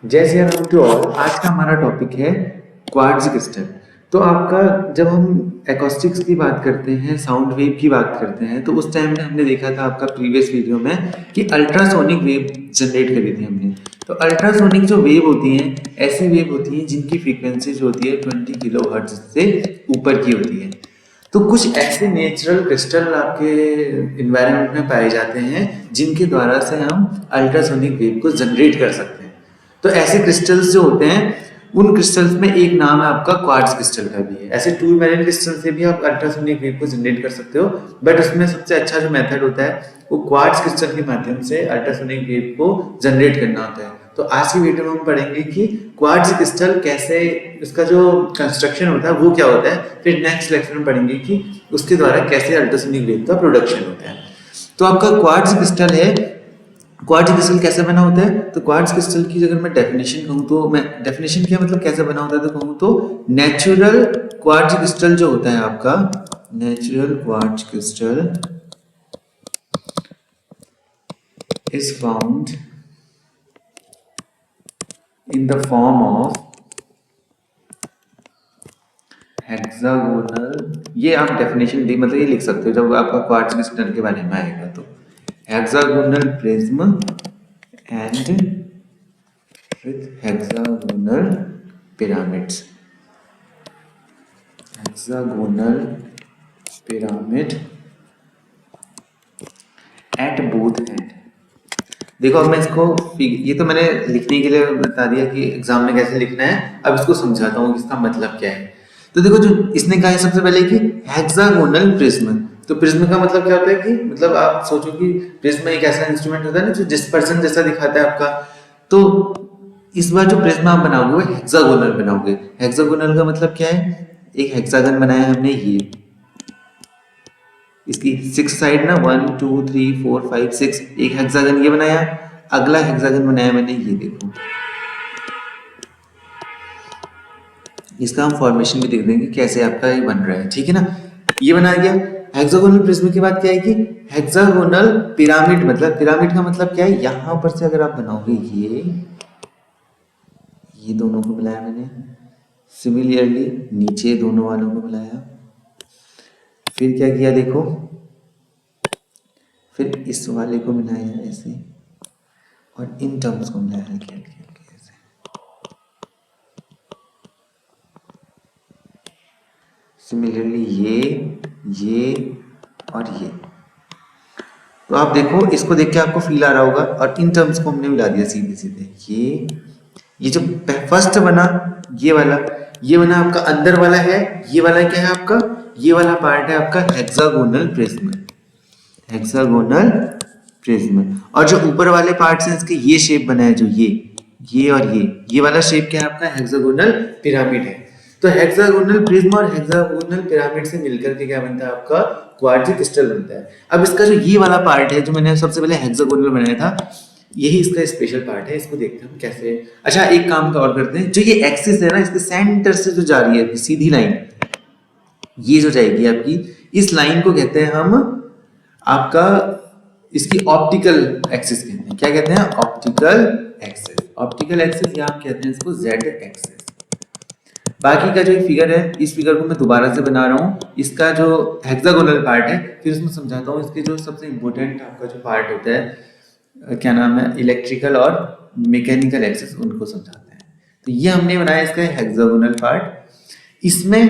जय Shri Ram to all. आज का हमारा टॉपिक है क्वार्ट्ज क्रिस्टल। तो आपका जब हम एकॉस्टिक्स की बात करते हैं, साउंड वेव की बात करते हैं, तो उस टाइम में हमने देखा था आपका प्रीवियस वीडियो में कि अल्ट्रासोनिक वेव जनरेट करी थी हमने। तो अल्ट्रासोनिक जो वेव होती हैं, ऐसी वेव होती हैं जिनकी फ्रीक्वेंसी जो होती है 20 किलो हर्ट्ज से ऊपर की होती है। तो कुछ ऐसे नेचुरल क्रिस्टल आपके इन्वायरमेंट में पाए जाते हैं जिनके द्वारा से हम अल्ट्रासोनिक वेव को जनरेट कर सकते हैं। तो ऐसे क्रिस्टल्स जो होते हैं, उन क्रिस्टल्स में एक नाम है आपका क्वार्ट्ज क्रिस्टल का भी है। ऐसे टू वैलेंट क्रिस्टल से भी आप अल्ट्रासोनिक वेव को जनरेट कर सकते हो, बट उसमें सबसे अच्छा जो मेथड होता है वो क्वार्ट्ज क्रिस्टल के माध्यम से अल्ट्रासोनिक वेव को जनरेट करना होता है। तो आज की वीडियो में हम पढ़ेंगे कि क्वार्ट्ज क्रिस्टल कैसे, इसका जो कंस्ट्रक्शन होता है वो क्या होता है, फिर नेक्स्ट लेक्चर में पढ़ेंगे कि उसके द्वारा कैसे अल्ट्रासोनिक वेव का प्रोडक्शन होता है। तो आपका क्वार्ट्ज क्रिस्टल है। क्वार्ट्ज क्रिस्टल कैसे बना होता है? तो क्वार्ट्ज क्रिस्टल की अगर मैं डेफिनेशन कहूँ तो, मैं डेफिनेशन क्या मतलब कैसे बना होता है तो कहूँ तो, नेचुरल क्वार्ट्ज क्रिस्टल जो होता है आपका, natural quartz crystal is found in the form of hexagonal. ये आप डेफिनेशन दी मतलब ये लिख सकते हो जब आपका क्वार्ट्ज क्रिस्टल के बारे में आएगा तो, hexagonal prism and with hexagonal pyramids. Hexagonal pyramid at both end. देखो अब मैं इसको, ये तो मैंने लिखने के लिए बता दिया कि एग्जाम में कैसे लिखना है, अब इसको समझाता हूँ इसका मतलब क्या है। तो देखो जो इसने कहा है सबसे पहले कि हेक्सागोनल प्रिज्म। तो प्रिज्म का मतलब क्या होता है कि मतलब आप सोचो कि प्रिज्म एक ऐसा इंस्ट्रूमेंट होता है ना जो डिस्पर्सन जैसा दिखाता है आपका। तो इस बार जो प्रिज्म आप बनाओगे वो हेक्सागोनल बनाओगे। हेक्सागोनल का मतलब क्या है? एक हेक्सागन बनाया हमने, ये इसकी 6 साइड ना, 1 2 3 4 5 6, एक हेक्सागन ये बनाया। अगला हेक्सागन बनाया मैंने, ये देखो, इसका हम फॉर्मेशन भी देख देंगे कैसे आपका ये बन रहा है, ठीक है ना। ये बना गया। हेक्सागोनल प्रिज्म की बात क्या है कि हेक्सागोनल पिरामिड, मतलब पिरामिड का मतलब क्या है, यहां पर से अगर आप बनाओगे ये दोनों को मिलाया मैंने, सिमिलरली नीचे दोनों वालों को मिलाया, फिर क्या किया देखो, फिर इस वाले को मिलाया ऐसे, और इन टर्म्स को मिलाया हल्के हल्के हल्के ऐसे। सिमिलरली ये और ये। तो आप देखो, इसको देख के आपको फील आ रहा होगा, और इन टर्म्स को हमने मिला दिया सीधे सीधे। ये जो फर्स्ट बना, ये बना आपका अंदर वाला है। ये वाला क्या है आपका? ये वाला पार्ट है आपका हेक्सागोनल प्रिज्म, हेक्सागोनल प्रिज्म। और जो ऊपर वाले पार्ट्स हैं इसके, ये शेप बना है जो ये और ये वाला शेप क्या है आपका? हेक्सागोनल पिरामिड है। तो हेक्सागोनल प्रिज्म और हेक्सागोनल पिरामिड से मिलकर के क्या बनता है आपका? क्वार्ट्ज क्रिस्टल बनता है। अब इसका जो ये वाला पार्ट है जो मैंने सबसे पहले हेक्सागोनल बनाया था, यही इसका स्पेशल पार्ट है। इसको देखते हैं हम कैसे। अच्छा, एक काम का और करते हैं, जो ये एक्सिस है ना, इसके सेंटर से जो जा रही है सीधी लाइन, ये जो जाएगी आपकी, इस लाइन को कहते हैं हम आपका, इसकी ऑप्टिकल एक्सिस कहते हैं। क्या कहते हैं? Optical axis. ऑप्टिकल एक्सिस या आप कहते हैं इसको जेड एक्सिस। बाकी का जो फिगर है, इस फिगर को मैं दोबारा से बना रहा हूँ। इसका जो हेक्सागोनल पार्ट है, फिर उसमें समझाता हूँ इसके जो सबसे इंपॉर्टेंट आपका जो पार्ट होता है, क्या नाम है, इलेक्ट्रिकल और मैकेनिकल एक्सिस, उनको समझाते हैं। तो ये हमने बनाया इसका हेक्सागोनल पार्ट। इसमें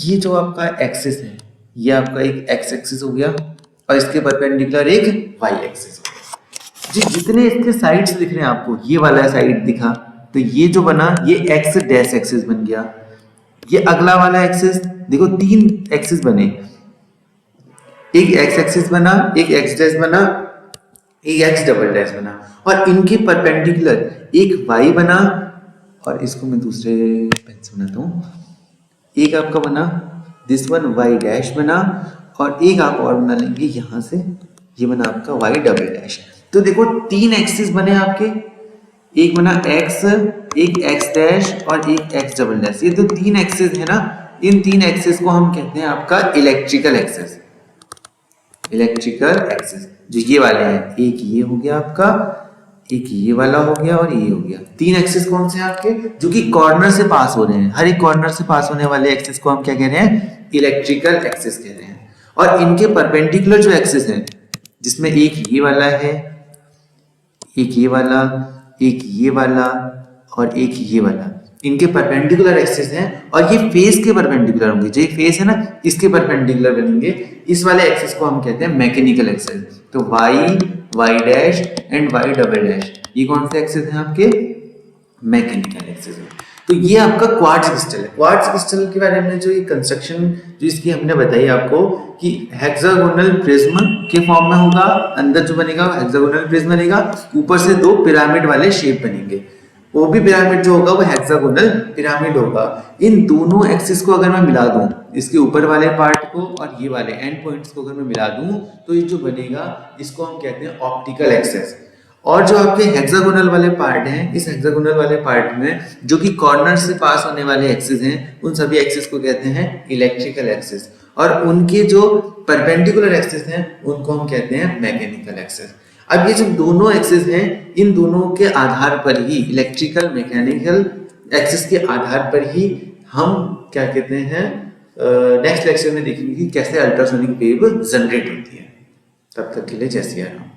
ये जो आपका एक्सिस है, ये आपका एक एक्स एक्सिस हो गया, और इसके परपेंडिकुलर एक वाई एक्सिस हो गया। जी, जितने इसके साइड्स दिख रहे हैं आपको, ये वाला साइड दिखा, तो ये जो बना ये एक्स डैश एक्सिस बन गया। ये अगला वाला एक्सिस देखो, 3 एक्सिस बने, एक एक्स एक्सिस बना, एक एक्स डैश बना, एक एक्स डबल डैश बना, और इनके परपेंडिकुलर एक वाई बना, और इसको मैं दूसरे पेन से बनाता हूँ। एक आपका बना दिस वन वाई डैश बना, और एक आप और बना लेंगे यहां से, ये बना आपका वाई डबल डैश। तो देखो 3 एक्सिस बने आपके, एक बना एक्स, एक एक्स डैश और एक एक्स डबल डैश। ये तो 3 एक्सिस है ना, इन 3 एक्सिस को हम कहते हैं आपका इलेक्ट्रिकल एक्सिस। इलेक्ट्रिकल एक्सिस जो ये वाले हैं, एक ये हो गया आपका, एक ये वाला हो गया और ये हो गया। तीन एक्सिस कौन से हैं आपके, जो कि कॉर्नर से पास हो रहे हैं। हर एक कॉर्नर से पास होने वाले एक्सिस को हम क्या कह रहे हैं, इलेक्ट्रिकल एक्सिस कह रहे हैं। और इनके परपेंडिकुलर जो एक्सिस है, जिसमें एक ये वाला है, एक ये वाला, एक ये वाला और एक ये वाला, इनके परपेंडिकुलर एक्सिस हैं और ये फेस के परपेंडिकुलर होंगे। जो ये फेस है ना, इसके परपेंडिकुलर बनेंगे। इस वाले एक्सिस को हम कहते हैं मैकेनिकल एक्सिस। तो y, y dash and y double dash, ये कौन से एक्सिस हैं आपके, मैकेनिकल एक्सिस है। तो ये आपका क्वार्ट्ज क्रिस्टल है। क्वार्ट्ज क्रिस्टल के बारे में जो ये कंस्ट्रक्शन जो इसकी हमने बताई आपको कि हेक्सागोनल प्रिज्म के फॉर्म में होगा, अंदर जो बनेगा हेक्सागोनल प्रिज्म बनेगा, ऊपर से दो पिरामिड वाले शेप बनेंगे। वो भी पिरामिड जो होगा वो हेक्सागोनल पिरामिड होगा। इन दोनों एक्सिस को अगर मैं मिला दूं, इसके ऊपर वाले पार्ट को और ये वाले एंड पॉइंट्स को अगर मैं मिला दूं, तो ये जो बनेगा इसको हम कहते हैं ऑप्टिकल एक्सिस। और जो आपके हेक्सागोनल वाले पार्ट हैं, इस हेक्सागोनल वाले पार्ट में जो कि कॉर्नर से पास होने वाले एक्सिस हैं, उन सभी एक्सिस को कहते हैं इलेक्ट्रिकल एक्सिस। और उनके जो परपेंडिकुलर एक्सिस हैं उनको हम कहते हैं मैकेनिकल एक्सिस। अब ये जो दोनों एक्सिस हैं, इन दोनों के आधार पर ही, इलेक्ट्रिकल मैकेनिकल एक्सिस के आधार पर ही हम क्या कहते हैं, नेक्स्ट लेक्चर में देखेंगे कि कैसे अल्ट्रासोनिक वेव जनरेट होती है। तब तक के लिए जय सिया राम।